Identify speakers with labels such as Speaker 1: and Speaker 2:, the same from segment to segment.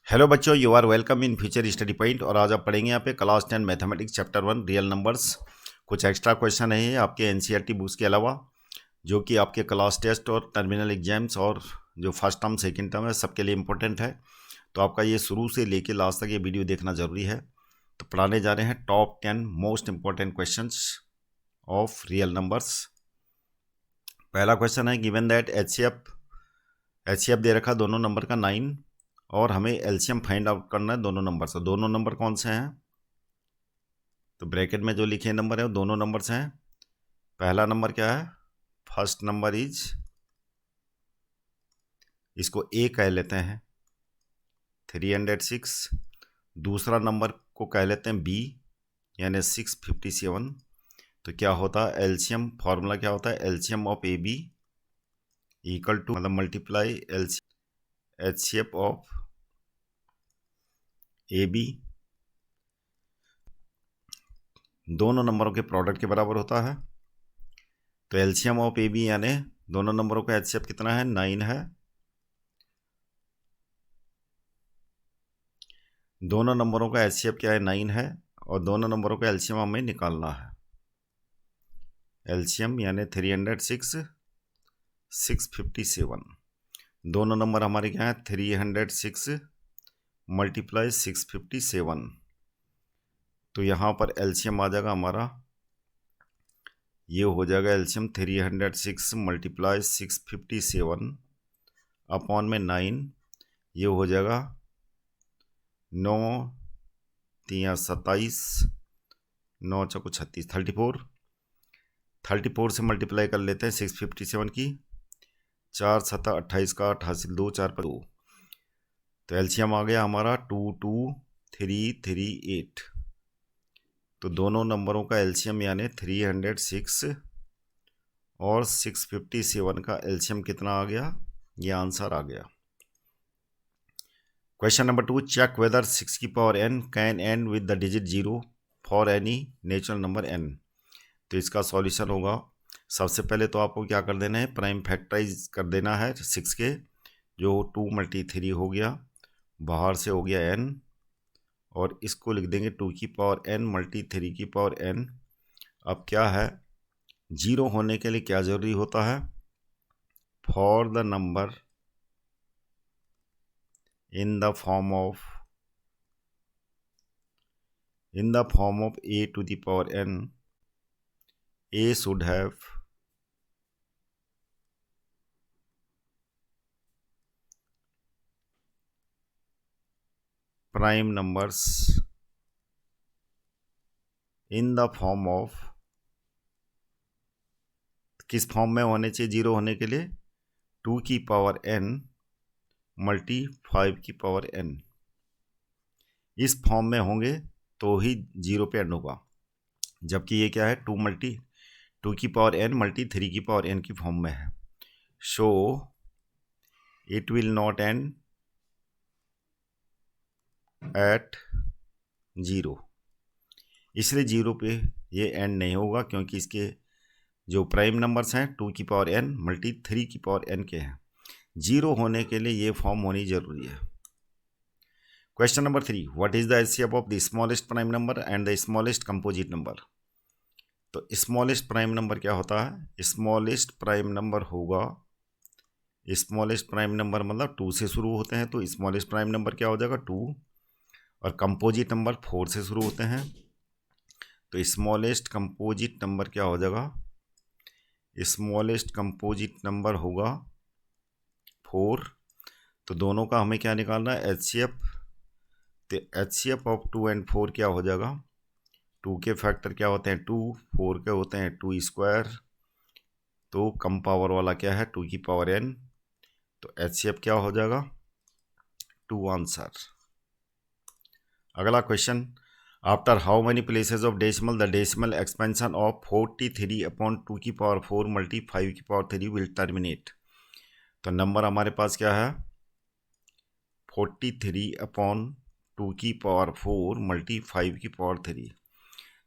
Speaker 1: Hello बच्चों, you are welcome in future study point. और आज आप पढ़ेंगे यहाँ पे class 10 mathematics chapter 1 real numbers. कुछ एक्स्ट्रा क्वेश्चन है आपके एनसीईआरटी बुक्स के अलावा, जो कि आपके क्लास टेस्ट और टर्मिनल एग्जाम्स और जो फर्स्ट टर्म सेकंड टर्म है सबके लिए इंपॉर्टेंट है। तो आपका ये शुरू से लेके लास्ट तक ये वीडियो देखना ज़रूरी है। तो पढ़ाने जा रहे हैं top 10 most important question of real numbers. पहला क्वेश्चन है गिवन दैट एच दे रखा दोनों नंबर का 9 और हमें एलसीएम फाइंड आउट करना है दोनों नंबर से। दोनों नंबर कौन से हैं? तो ब्रैकेट में जो लिखे नंबर है वो दोनों नंबर से हैं। पहला नंबर क्या है? फर्स्ट नंबर इज, इसको ए कह लेते हैं, 306। दूसरा नंबर को कह लेते हैं बी, यानी 657। तो क्या होता है एलसीएम? फॉर्मूला क्या होता है? LCM of A B equal to, मतलब multiply HCF of A B, दोनों नंबरों के प्रोडक्ट के बराबर होता है। तो एलसीएम ऑफ ए बी यानी दोनों नंबरों का एचसीएफ कितना है? 9 है। दोनों नंबरों का एचसीएफ क्या है? 9 है। और दोनों नंबरों का एलसीएम हमें निकालना है। एलसीएम यानी 306, 657। दोनों नंबर हमारे क्या है? 306 मल्टीप्लाई 657। तो यहाँ पर एलसीएम आ जाएगा हमारा, ये हो जाएगा एलसीएम 306 मल्टीप्लाई 657 अपॉन में 9। ये हो जाएगा 9 3 27, 9 चौको 36, 34 से मल्टीप्लाई कर लेते हैं 657 की। 4 7 28 का 8 हासिल 2 4 2। तो एलसीएम आ गया हमारा 22338। तो दोनों नंबरों का एलसीएम यानी 306 और 657 का एलसीएम कितना आ गया? ये आंसर आ गया। क्वेश्चन नंबर 2, चेक वेदर 6 की power n can and with the digit 0 for any natural number n। तो इसका सॉल्यूशन होगा, सबसे पहले तो आपको क्या कर देना है? प्राइम फैक्टराइज कर देना है 6 के, जो 2 × 3 हो गया, बाहर से हो गया n, और इसको लिख देंगे 2 की पावर n × 3 की पावर n। अब क्या है, 0 होने के लिए क्या ज़रूरी होता है? For the number in the form of a to the power n, a should have prime numbers in the form of, किस फॉर्म में होने चाहिए 0 होने के लिए? 2 की पावर n मल्टी 5 की पावर n। इस फॉर्म में होंगे तो ही 0 पे एंड होगा। जबकि ये क्या है? 2 की पावर n मल्टी 3 की पावर n की फॉर्म में है। So it will not end at 0, इसलिए 0 पे ये एंड नहीं होगा, क्योंकि इसके जो प्राइम नंबर्स हैं 2 की पावर n मल्टी 3 की पावर n के हैं। 0 होने के लिए ये फॉर्म होनी जरूरी है। Question number 3, what is the HCF of the smallest prime number and the smallest composite number. तो स्मॉलेस्ट प्राइम नंबर क्या होता है? स्मॉलेस्ट प्राइम नंबर होगा, स्मॉलेस्ट प्राइम नंबर मतलब 2 से शुरू होते हैं, तो स्मॉलेस्ट प्राइम नंबर क्या हो जाएगा? 2। और कंपोजिट नंबर 4 से शुरू होते हैं, तो स्मॉलेस्ट कंपोजिट नंबर क्या हो जाएगा? स्मॉलेस्ट कंपोजिट नंबर होगा 4। तो दोनों का हमें क्या निकालना है? एचसीएफ। तो एचसीएफ ऑफ 2 और 4 क्या हो जाएगा? 2 के फैक्टर क्या होते हैं? 2, 4 के होते हैं 2 स्क्वायर। तो कम पावर वाला क्या है? 2 की पावर n। तो एचसीएफ क्या हो जाएगा? 2 आंसर। अगला question, after how many places of decimal the decimal expansion of 43 upon 2 की पावर 4 मल्टी 5 की पावर 3 विल टर्मिनेट। तो नंबर हमारे पास क्या है? 43 अपॉन 2 की पावर 4 मल्टी 5 की पावर 3।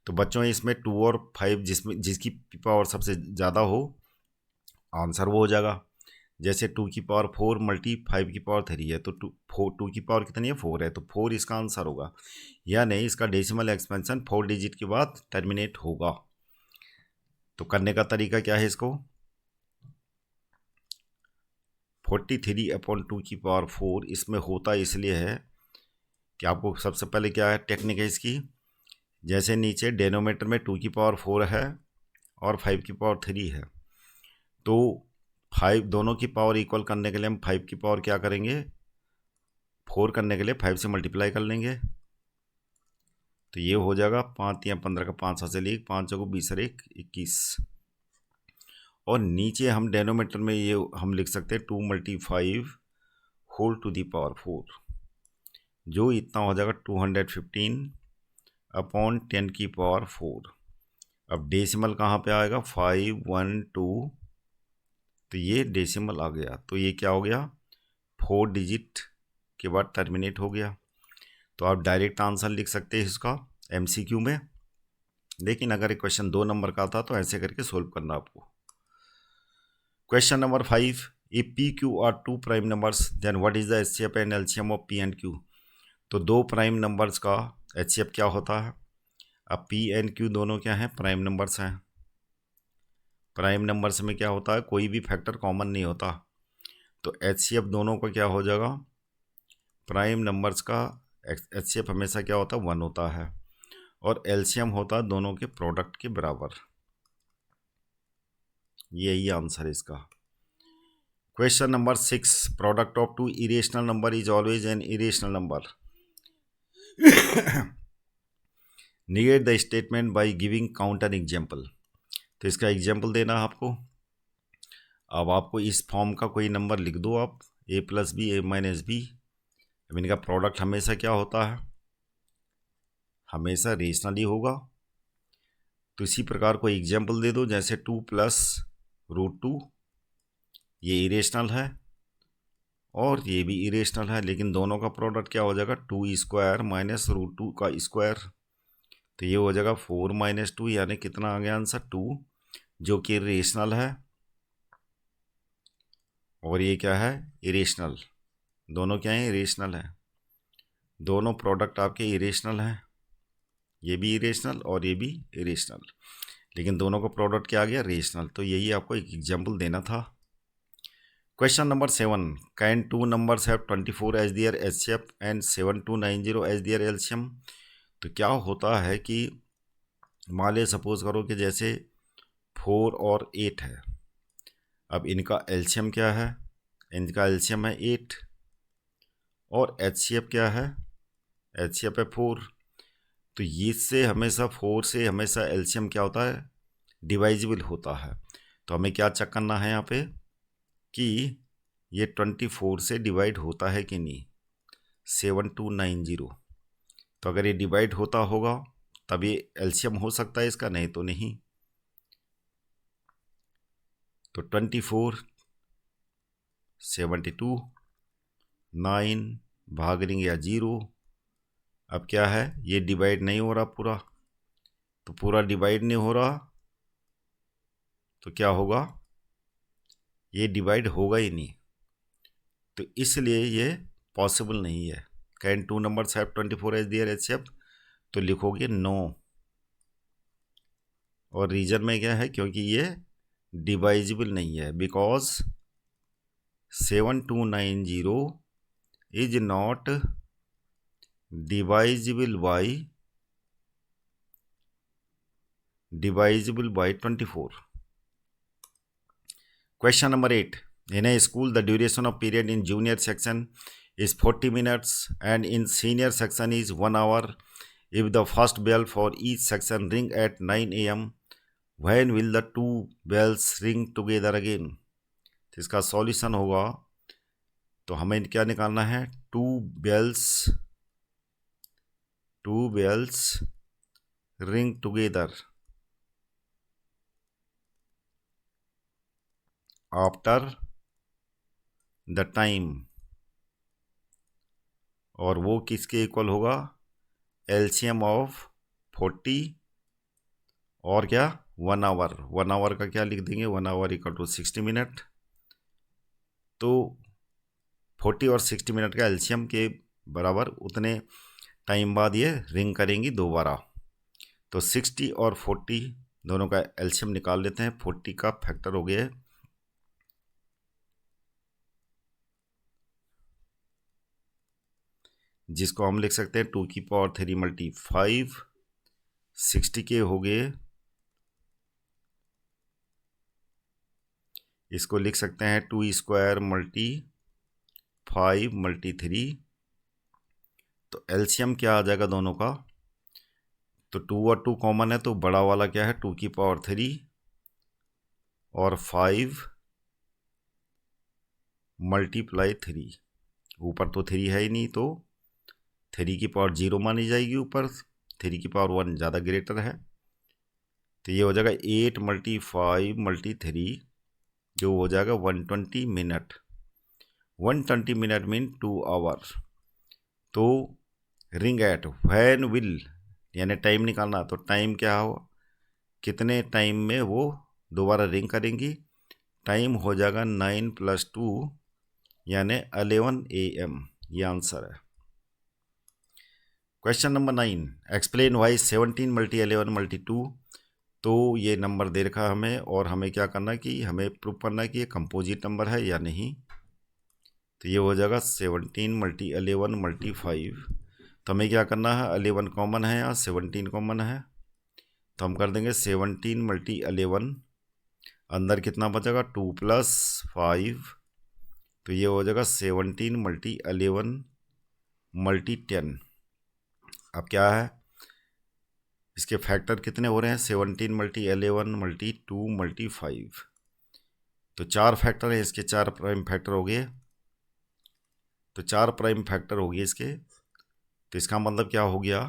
Speaker 1: तो बच्चों इसमें 2 और 5 जिसकी पावर सबसे ज़्यादा हो, आंसर वो हो जाएगा। जैसे 2 की पावर 4 मल्टी 5 की पावर 3 है तो 2 की पावर कितनी है 4 है, तो 4 इसका आंसर होगा। यानी इसका डेसिमल एक्सपेंशन 4 डिजिट के बाद टर्मिनेट होगा। तो करने का तरीका क्या है, इसको 43/2 की पावर 4 इसमें होता इसलिए है कि आपको सबसे पहले क्या है टेक्निक है इसकी, जैसे नीचे डेनोमीटर में 2 की पावर 4 है और 5 की पावर 3 है, तो 5 दोनों की पावर इक्वल करने के लिए हम 5 की पावर क्या करेंगे, 4 करने के लिए 5 से मल्टीप्लाई कर लेंगे। तो ये हो जाएगा 5 या 15 का 5 से ले 5 चौको 20 और 1 21। और नीचे हम डेनोमीटर में ये हम लिख सकते हैं 2 × 5 होल टू दी पावर 4, जो इतना हो जाएगा 215/10 की पावर 4। अब डेसिमल कहाँ पे आएगा 5 1 2, तो ये डेसिमल आ गया, तो ये क्या हो गया 4 डिजिट के बाद टर्मिनेट हो गया। तो आप डायरेक्ट आंसर लिख सकते हैं इसका MCQ में, लेकिन अगर क्वेश्चन 2 नंबर का था तो ऐसे करके सोल्व करना आपको। Question number 5, if PQ are 2 prime numbers then what is the HCF and LCM of P and Q। तो 2 प्राइम नंबर्स का HCF क्या होता है। अब P and Q दोनों क्या हैं, प्राइम नंबर्स हैं। प्राइम नंबर्स में क्या होता है, कोई भी फैक्टर कॉमन नहीं होता, तो HCF दोनों का क्या हो जाएगा, प्राइम नंबर्स का HCF हमेशा क्या होता है 1 होता है, और LCM होता है दोनों के प्रोडक्ट के बराबर। यही आंसर है इसका। Question number 6, product of 2 irrational number is always an irrational number. Negate the statement by giving counter example. तो इसका एग्जाम्पल देना है आपको। अब आपको इस फॉर्म का कोई नंबर लिख दो आप, a + b a - b। अब इनका प्रोडक्ट हमेशा क्या होता है, हमेशा रेशनली होगा। तो इसी प्रकार कोई एग्जाम्पल दे दो, जैसे 2 + √2, ये इरेशनल है और ये भी इरेशनल है, लेकिन दोनों का प्रोडक्ट क्या हो जाएगा 2² - √2 का स्क्वायर। तो ये हो जाएगा 4 - 2, यानी कितना आ गया आंसर 2, जो कि रेशनल है, और ये क्या है इरेशनल। दोनों क्या है इरेशनल है, दोनों प्रोडक्ट आपके इरेशनल हैं, ये भी इरेशनल और ये भी इरेशनल, लेकिन दोनों का प्रोडक्ट क्या आ गया रेशनल। तो यही आपको एक एग्जाम्पल देना था। Question number 7, can 2 numbers have 24 as their HCF and 7290 as their LCM। तो क्या होता है कि मान ले सपोज करो कि जैसे 4 और 8 है, अब इनका LCM क्या है, इनका LCM है 8 और HCF क्या है, HCF है 4। तो इससे हमेशा 4 से हमेशा LCM क्या होता है डिवाइजिबल होता है। तो हमें क्या चेक करना है यहाँ पे कि ये 24 से डिवाइड होता है कि नहीं, 7290। तो अगर ये डिवाइड होता होगा तब ये LCM हो सकता है इसका, नहीं तो नहीं। तो 24 72 9 भाग देंगे या 0। अब क्या है ये डिवाइड नहीं हो रहा पूरा, तो पूरा डिवाइड नहीं हो रहा तो क्या होगा, ये डिवाइड होगा ही नहीं, तो इसलिए ये पॉसिबल नहीं है। Can 2 numbers have 24 as their HCF, तो लिखोगे नो। और रीजन में क्या है, क्योंकि ये डिवाइजिबल नहीं है, because 7290 is not divisible by 24। Question number 8. In a school, the duration of period in junior section is 40 minutes and in senior section is 1 hour. If the first bell for each section ring at 9 a.m., when will the 2 bells ring together again? तो इसका solution होगा, तो हमें क्या निकालना है, 2 bells ring together after the time, और वो किसके इक्वल होगा, LCM ऑफ 40 और क्या 1 आवर। 1 आवर का क्या लिख देंगे, 1 आवर = 60 मिनट। तो 40 और 60 मिनट का एलसीएम के बराबर उतने टाइम बाद ये रिंग करेंगी दोबारा। तो 60 और 40 दोनों का एलसीएम निकाल लेते हैं। 40 का फैक्टर हो गया है जिसको हम लिख सकते हैं 2 की पावर 3 मल्टी 5। 60 के हो गए, इसको लिख सकते हैं 2 स्क्वायर मल्टी 5 मल्टी 3। तो एलसीएम क्या आ जाएगा दोनों का? तो 2 और 2 कॉमन है, तो बड़ा वाला क्या है 2 की पावर 3 और 5 मल्टीप्लाई 3। ऊपर तो 3 है ही नहीं, तो 3 की पावर 0 मानी जाएगी, ऊपर 3 की पावर 1 ज़्यादा ग्रेटर है। तो ये हो जाएगा 8 मल्टी 5 मल्टी 3, जो हो जाएगा 120 मिनट। 120 minute mean 2 hour. तो रिंग एट व्हेन विल, यानी टाइम निकालना, तो टाइम क्या हो, कितने टाइम में वो दोबारा रिंग करेंगी। टाइम हो जाएगा 9 + 2 यानी 11 AM। ये आंसर है। Question number 9, explain why 17 multi 11 multi 2। तो ये नंबर दे रखा है हमें, और हमें क्या करना है कि हमें प्रूव करना है कि ये कंपोजिट नंबर है या नहीं। तो ये हो जाएगा 17 मल्टी 11 मल्टी 5। तो हमें क्या करना है, 11 कॉमन है या 17 कॉमन है, तो हम कर देंगे 17 मल्टी 11। अंदर कितना बचेगा 2 + 5, तो ये हो जाएगा 17 मल्टी 11 मल्टी 10। अब क्या है, इसके फैक्टर कितने हो रहे हैं, 17 मल्टी 11 मल्टी 2 मल्टी 5। तो 4 फैक्टर है इसके, 4 प्राइम फैक्टर हो गए। तो 4 प्राइम फैक्टर हो गए इसके। तो इसका मतलब क्या हो गया,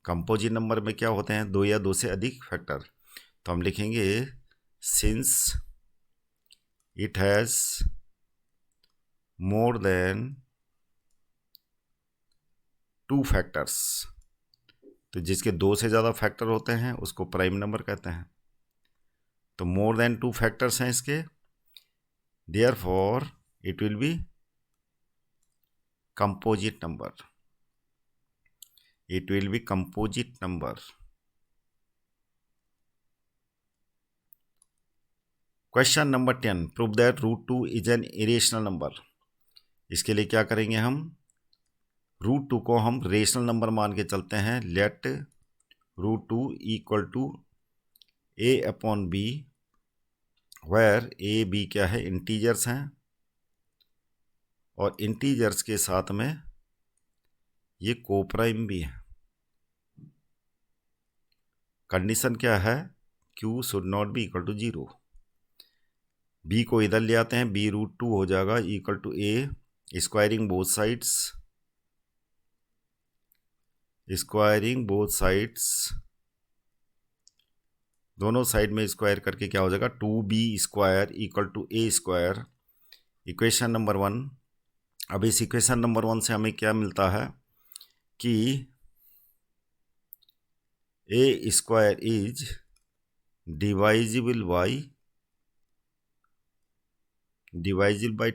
Speaker 1: कंपोजिट नंबर में क्या होते हैं, 2 या 2 से अधिक फैक्टर। तो हम लिखेंगे since it has more than 2 factors. तो जिसके 2 से ज़्यादा फैक्टर होते हैं उसको प्राइम नंबर कहते हैं। तो मोर देन 2 फैक्टर्स हैं इसके, therefore it will be composite number. It will be composite number. Question number 10. Prove that √2 is an irrational number. इसके लिए क्या करेंगे हम, √2 को हम रेशनल नंबर मान के चलते हैं। Let √2 equal to a/b, where a b क्या है, इंटीजर्स हैं, और इंटीजर्स के साथ में ये कोप्राइम भी है। कंडीशन क्या है, q should not be equal to 0। b को इधर ले आते हैं, b √2 हो जाएगा equal to a, squaring both sides, दोनों साइड में स्क्वायर करके क्या हो जाएगा 2b² equal to a²। Equation number 1। अब इस इक्वेशन नंबर 1 से हमें क्या मिलता है कि a² इज डिवाइजिबल बाय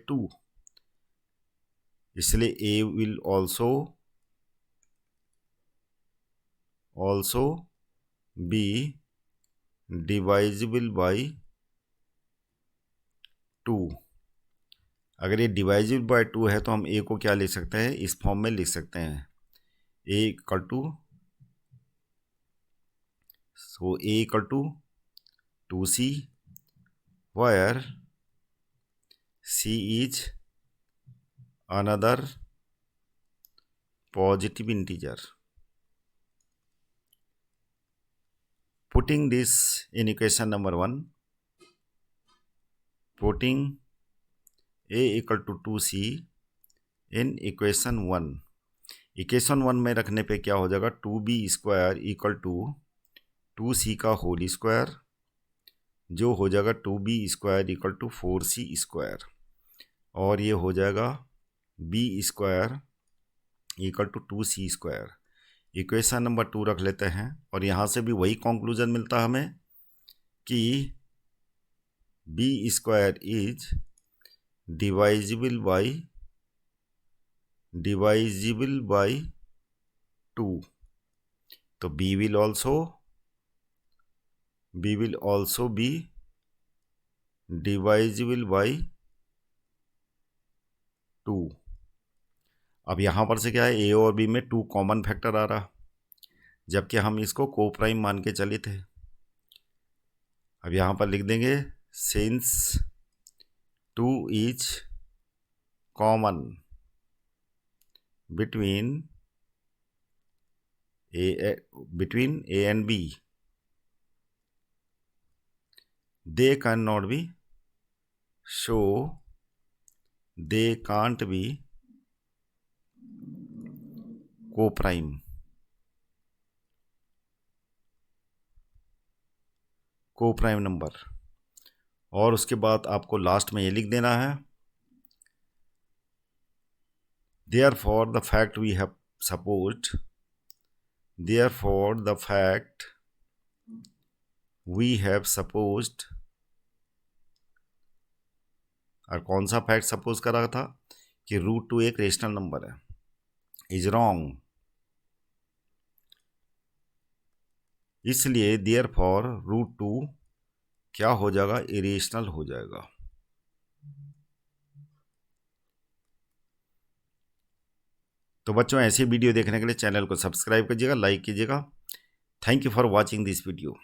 Speaker 1: 2, इसलिए a will also be divisible by 2। अगर ये डिवाइजिबल बाय 2 है तो हम a को क्या लिख सकते हैं, इस फॉर्म में लिख सकते हैं, a equal to 2c, where c is another positive integer. Putting this in equation number 1, putting a equal to 2c in equation 1, equation 1 में रखने पे क्या हो जाएगा, 2b² इक्वल टू 2c का होल स्क्वायर, जो हो जाएगा 2b² इक्वल टू 4c², और ये हो जाएगा b² equal to 2c²। Equation number 2 रख लेते हैं, और यहाँ से भी वही कंक्लूजन मिलता है हमें कि b² इज डिवाइजिबल बाई 2, तो b will also be divisible by 2। अब यहां पर से क्या है, a और b में 2 कॉमन फैक्टर आ रहा, जबकि हम इसको को प्राइम मान के चले थे। अब यहां पर लिख देंगे since 2 is common between a and b, they cannot be, so they can't be co-prime number. और उसके बाद आपको लास्ट में ये लिख देना है, therefore the fact we have supposed, और कौन सा फैक्ट सपोज करा था कि √2 एक रेशनल नंबर है, इज रॉन्ग। इसलिए देयरफॉर √2 क्या हो जाएगा, इरेशनल हो जाएगा। तो बच्चों ऐसे वीडियो देखने के लिए चैनल को सब्सक्राइब कीजिएगा, लाइक कीजिएगा। Thank you for watching this video.